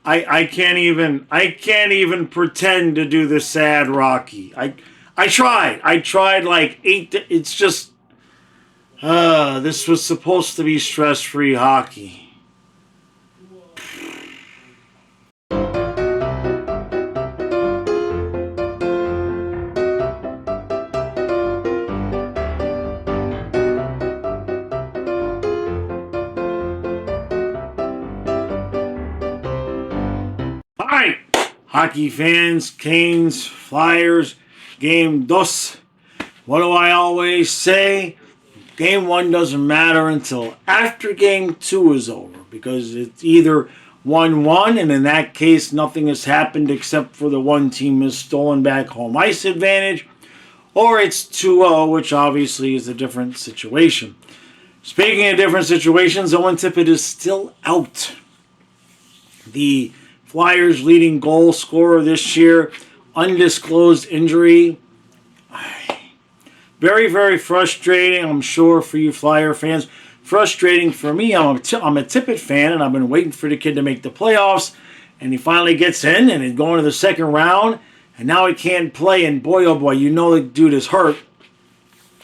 I can't even pretend to do the sad Rocky. I tried like it's just this was supposed to be stress-free hockey. All right, hockey fans, Canes, Flyers, game dos. What do I always say? Game one doesn't matter until after game two is over because it's either 1-1, and in that case, nothing has happened except for the one team has stolen back home ice advantage, or it's 2-0, which obviously is a different situation. Speaking of different situations, Owen Tippett is still out. The Flyers' leading goal scorer this year, undisclosed injury. Very, very frustrating, I'm sure, for you Flyer fans. Frustrating for me. I'm a Tippett fan, and I've been waiting for the kid to make the playoffs. And he finally gets in, and he's going to the second round. And now he can't play. And boy, oh boy, you know the dude is hurt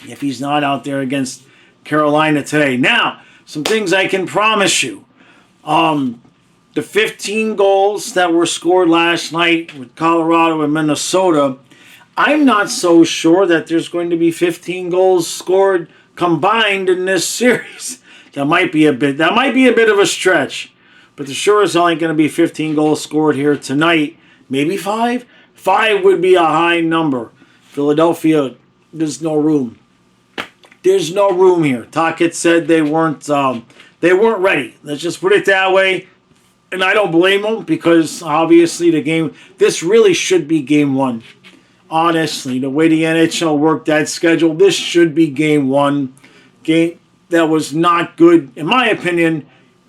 if he's not out there against Carolina today. Now, some things I can promise you. The 15 goals that were scored last night with Colorado and Minnesota, I'm not so sure that there's going to be 15 goals scored combined in this series. That might be a bit of a stretch. But the sure as hell ain't going to be 15 goals scored here tonight. Maybe 5? 5 would be a high number. Philadelphia, there's no room. There's no room here. Tocchet said they weren't ready. Let's just put it that way. And I don't blame them because obviously this really should be game one. Honestly, the way the NHL worked that schedule, this should be game one. Game that was not good, in my opinion.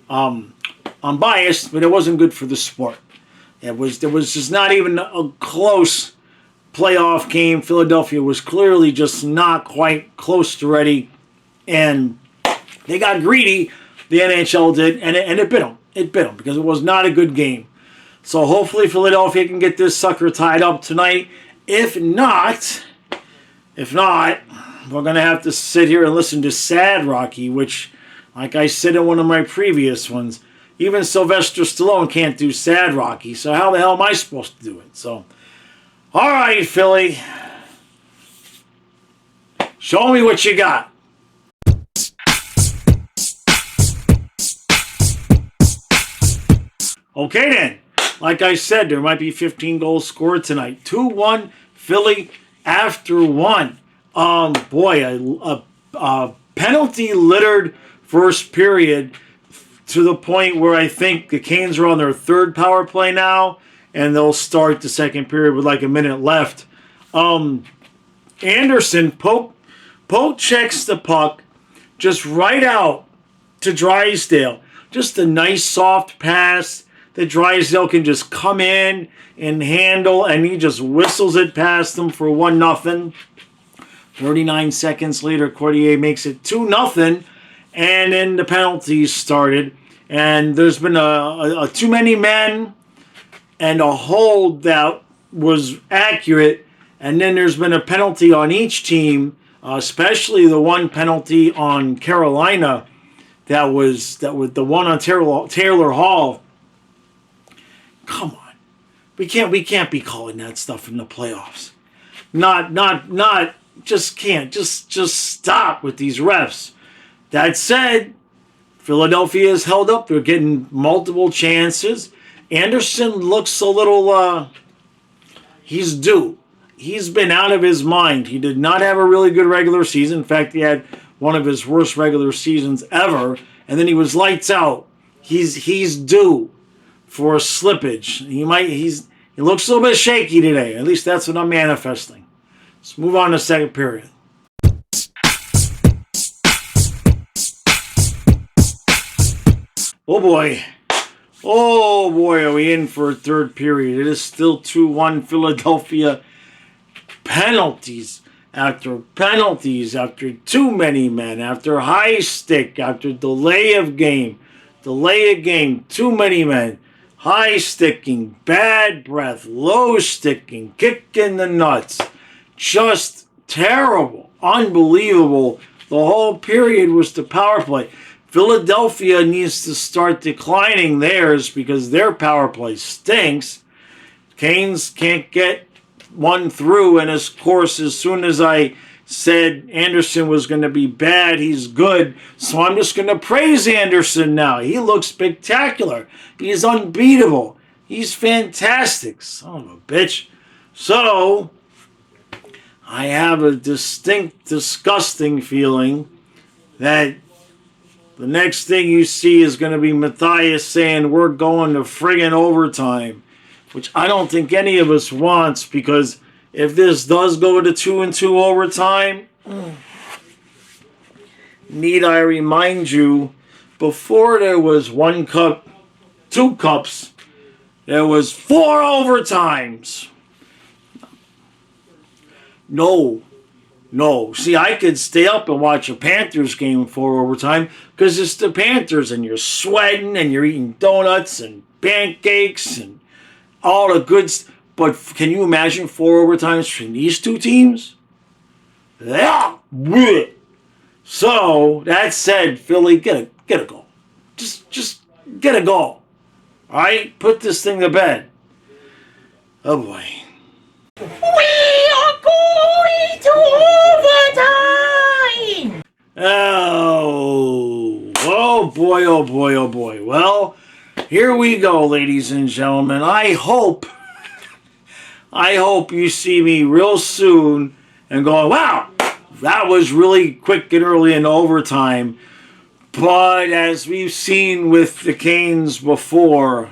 I'm biased, but it wasn't good for the sport. There was just not even a close playoff game. Philadelphia was clearly just not quite close to ready, and they got greedy. The NHL did, and it bit them. It bit them because it was not a good game. So hopefully Philadelphia can get this sucker tied up tonight. If not, we're going to have to sit here and listen to Sad Rocky, which, like I said in one of my previous ones, even Sylvester Stallone can't do Sad Rocky. So how the hell am I supposed to do it? So, all right, Philly. Show me what you got. Okay, then. Like I said, there might be 15 goals scored tonight. 2-1 Philly after one. A penalty-littered first period to the point where I think the Canes are on their third power play now, and they'll start the second period with like a minute left. Anderson poke checks the puck just right out to Drysdale. Just a nice soft pass that Drysdale can just come in and handle, and he just whistles it past them for 1-0. 39 seconds later, Cordier makes it 2-0, and then the penalties started. And there's been a too many men and a hold that was accurate, and then there's been a penalty on each team, especially the one penalty on Carolina that was the one on Taylor Hall. Come on, we can't be calling that stuff in the playoffs. Just can't. Just stop with these refs. That said, Philadelphia is held up. They're getting multiple chances. Anderson looks a little. He's due. He's been out of his mind. He did not have a really good regular season. In fact, he had one of his worst regular seasons ever. And then he was lights out. He's due for a slippage. He looks a little bit shaky today. At least that's what I'm manifesting. Let's move on to the second period. Oh boy, are we in for a third period. It is still 2-1 Philadelphia. Penalties after too many men, after high stick, after delay of game, too many men. high sticking, bad breath, low sticking, kick in the nuts. Just terrible, unbelievable. The whole period was the power play. Philadelphia needs to start declining theirs because their power play stinks. Canes can't get one through, and of course, as soon as I said Anderson was going to be bad, he's good. So I'm just going to praise Anderson now. He looks spectacular. He's unbeatable. He's fantastic. Son of a bitch. So I have a distinct, disgusting feeling that the next thing you see is going to be Matthias saying we're going to friggin' overtime, which I don't think any of us wants, because if this does go to 2-2 overtime, need I remind you, before there was 1 cup, 2 cups, there was 4 overtimes. No. See, I could stay up and watch a Panthers game 4 overtime because it's the Panthers and you're sweating and you're eating donuts and pancakes and all the good stuff. But can you imagine 4 overtimes between these 2 teams? Yeah. So, that said, Philly, get a goal. Just get a goal. All right? Put this thing to bed. Oh, boy. We are going to overtime! Oh boy, oh boy, oh boy. Well, here we go, ladies and gentlemen. I hope you see me real soon and go, wow, that was really quick and early in overtime. But as we've seen with the Canes before,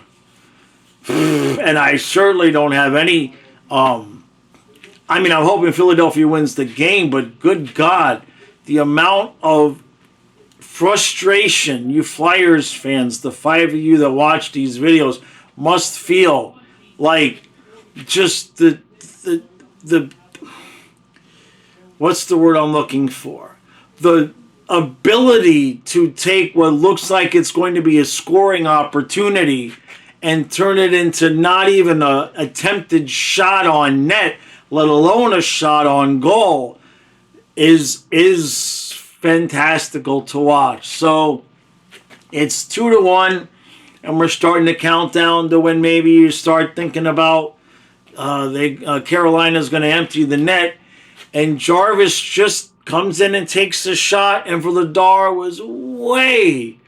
and I certainly don't have any, I'm hoping Philadelphia wins the game, but good God, the amount of frustration you Flyers fans, the 5 of you that watch these videos, must feel like just the what's the word I'm looking for? The ability to take what looks like it's going to be a scoring opportunity and turn it into not even an attempted shot on net, let alone a shot on goal, is fantastical to watch. So it's 2-1, and we're starting to count down to when maybe you start thinking about Carolina's going to empty the net, and Jarvis just comes in and takes a shot, and Vladar was way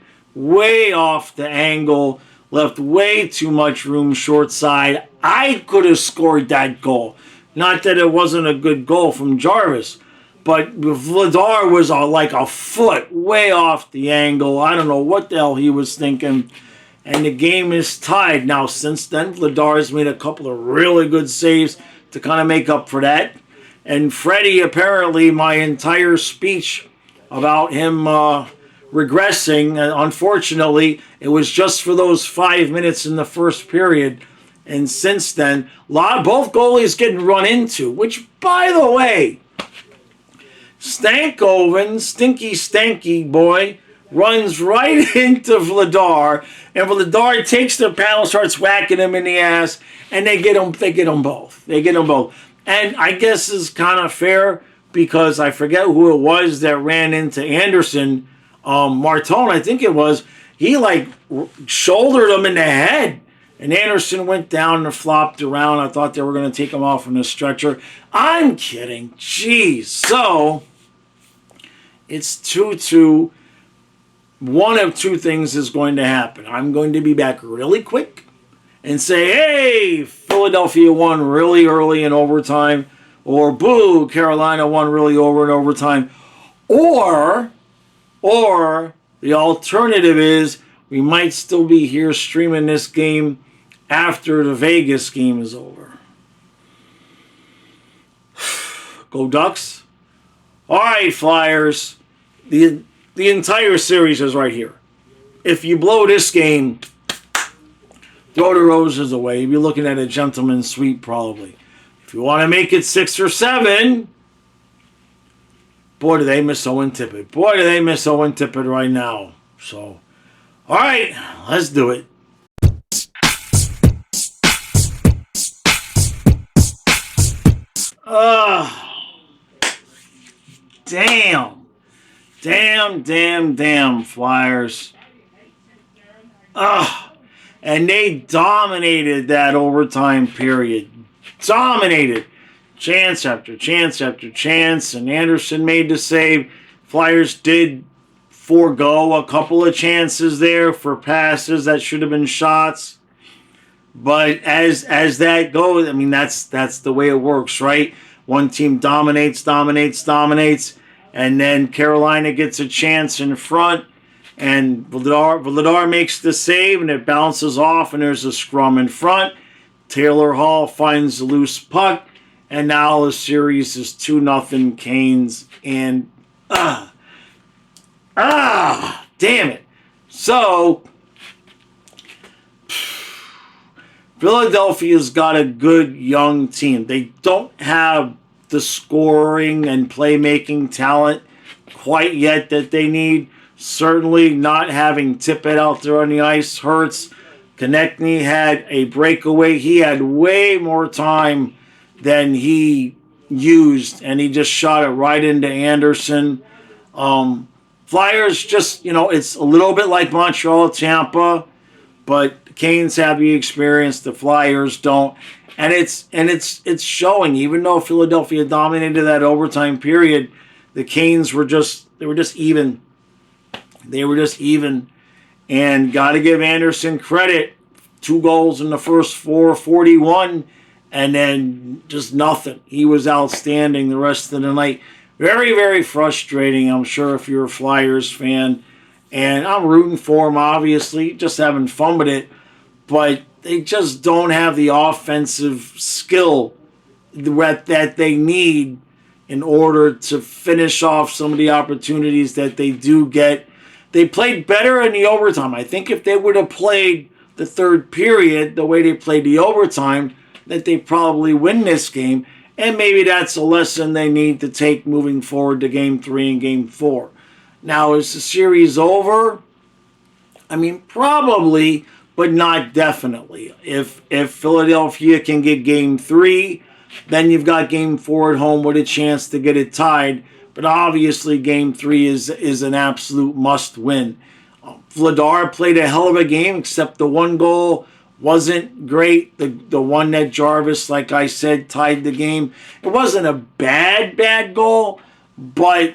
off the angle, left way too much room short side. I could have scored that goal. Not that it wasn't a good goal from Jarvis, but Vladar was like a foot way off the angle. I don't know what the hell he was thinking. And the game is tied. Now, since then, Vladar has made a couple of really good saves to kind of make up for that. And Freddie, apparently, my entire speech about him regressing, unfortunately, it was just for those 5 minutes in the first period. And since then, both goalies getting run into, which, by the way, Stankoven, stinky stanky boy, runs right into Vladar, and Vladar takes the paddle, starts whacking him in the ass, and they get them both. And I guess it's kind of fair because I forget who it was that ran into Anderson. Martone, I think it was. He shouldered him in the head. And Anderson went down and flopped around. I thought they were going to take him off on a stretcher. I'm kidding. Jeez. So, it's 2-2. One of 2 things is going to happen. I'm going to be back really quick and say, hey, Philadelphia won really early in overtime. Or, boo, Carolina won really over in overtime. Or the alternative is we might still be here streaming this game after the Vegas game is over. Go Ducks. All right, Flyers. The entire series is right here. If you blow this game, throw the roses away. You'll be looking at a gentleman's sweep probably. If you want to make it 6 or 7, boy, do they miss Owen Tippett. Boy, do they miss Owen Tippett right now. So, all right, let's do it. Damn. Damn, Flyers. And they dominated that overtime period. Dominated. Chance after chance after chance. And Anderson made the save. Flyers did forego a couple of chances there for passes that should have been shots. But as that goes, I mean, that's the way it works, right? One team dominates, and then Carolina gets a chance in front, and Vladar makes the save, and it bounces off, and there's a scrum in front. Taylor Hall finds the loose puck, and now the series is 2-0 Canes, and damn it. So Philadelphia's got a good young team. They don't have the scoring and playmaking talent quite yet that they need. Certainly not having Tippett out there on the ice hurts. Konechny had a breakaway. He had way more time than he used, and he just shot it right into Anderson. Flyers just, it's a little bit like Montreal, Tampa, but the Canes have the experience. The Flyers don't. And it's showing. Even though Philadelphia dominated that overtime period, the Canes were just even. They were just even. And got to give Anderson credit. 2 goals in the first 41, and then just nothing. He was outstanding the rest of the night. Very, very frustrating, I'm sure, if you're a Flyers fan. And I'm rooting for him, obviously, just having fun with it. But they just don't have the offensive skill that they need in order to finish off some of the opportunities that they do get. They played better in the overtime. I think if they would have played the third period the way they played the overtime, that they probably win this game. And maybe that's a lesson they need to take moving forward to Game 3 and Game 4. Now, is the series over? I mean, probably, but not definitely. If Philadelphia can get Game 3, then you've got Game 4 at home with a chance to get it tied. But obviously, Game 3 is an absolute must-win. Vladar played a hell of a game, except the one goal wasn't great. The one that Jarvis, like I said, tied the game. It wasn't a bad goal, but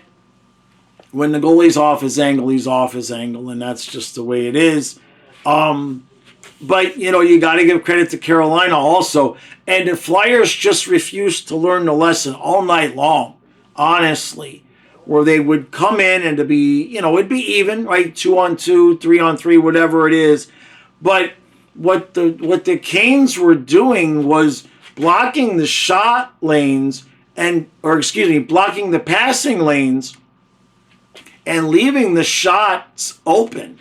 when the goalie's off his angle, he's off his angle, and that's just the way it is. But, you got to give credit to Carolina also. And the Flyers just refused to learn the lesson all night long, honestly, where they would come in and to be, it'd be even, right? 2-on-2, 3-on-3, whatever it is. But what the Canes were doing was blocking the shot lanes blocking the passing lanes and leaving the shots open.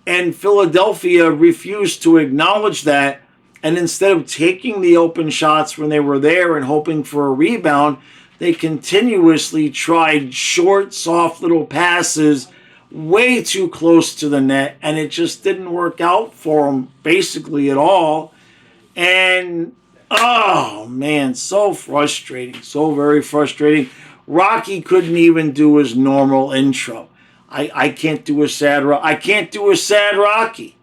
And Philadelphia refused to acknowledge that. And instead of taking the open shots when they were there and hoping for a rebound, they continuously tried short, soft little passes way too close to the net. And it just didn't work out for them basically at all. And, oh, man, so frustrating. So very frustrating. Rocky couldn't even do his normal intro. I can't do a sad Rocky,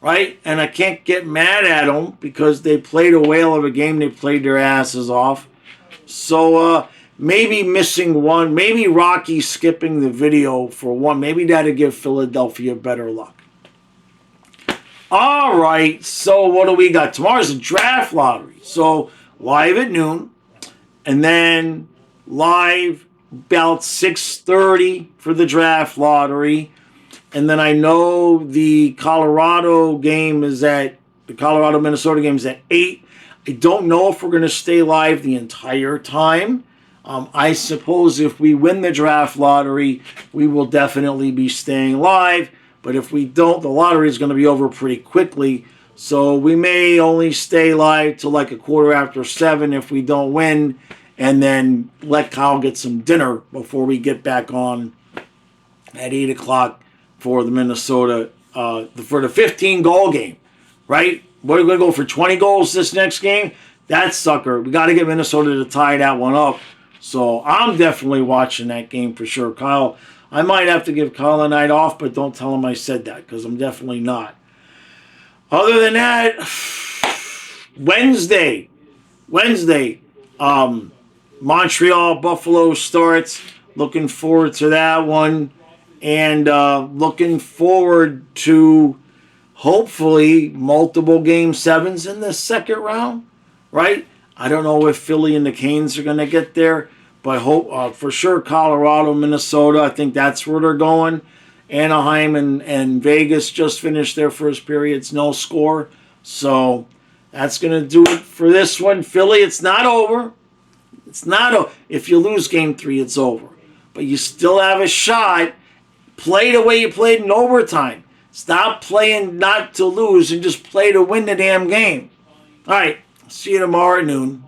right? And I can't get mad at them because they played a whale of a game. They played their asses off. So maybe missing one, maybe Rocky skipping the video for one, maybe that'll give Philadelphia better luck. All right, so what do we got? Tomorrow's a draft lottery. So live at noon, and then live about 6:30 for the draft lottery. And then I know the Colorado-Minnesota game is at 8. I don't know if we're going to stay live the entire time. I suppose if we win the draft lottery, we will definitely be staying live. But if we don't, the lottery is going to be over pretty quickly. So we may only stay live till like 7:15 if we don't win, and then let Kyle get some dinner before we get back on at 8 o'clock for the Minnesota, for the 15-goal game, right? We're going to go for 20 goals this next game. that sucker. We got to get Minnesota to tie that one up. So I'm definitely watching that game for sure. Kyle, I might have to give Kyle a night off, but don't tell him I said that because I'm definitely not. Other than that, Wednesday, Montreal Buffalo starts. Looking forward to that one, and looking forward to hopefully multiple game sevens in the second round. Right? I don't know if Philly and the Canes are going to get there, but hope for sure Colorado, Minnesota. I think that's where they're going. Anaheim and Vegas just finished their first periods, no score. So that's going to do it for this one. Philly, it's not over. It's not over. If you lose game 3, it's over. But you still have a shot. Play the way you played in overtime. Stop playing not to lose and just play to win the damn game. All right. See you tomorrow at noon.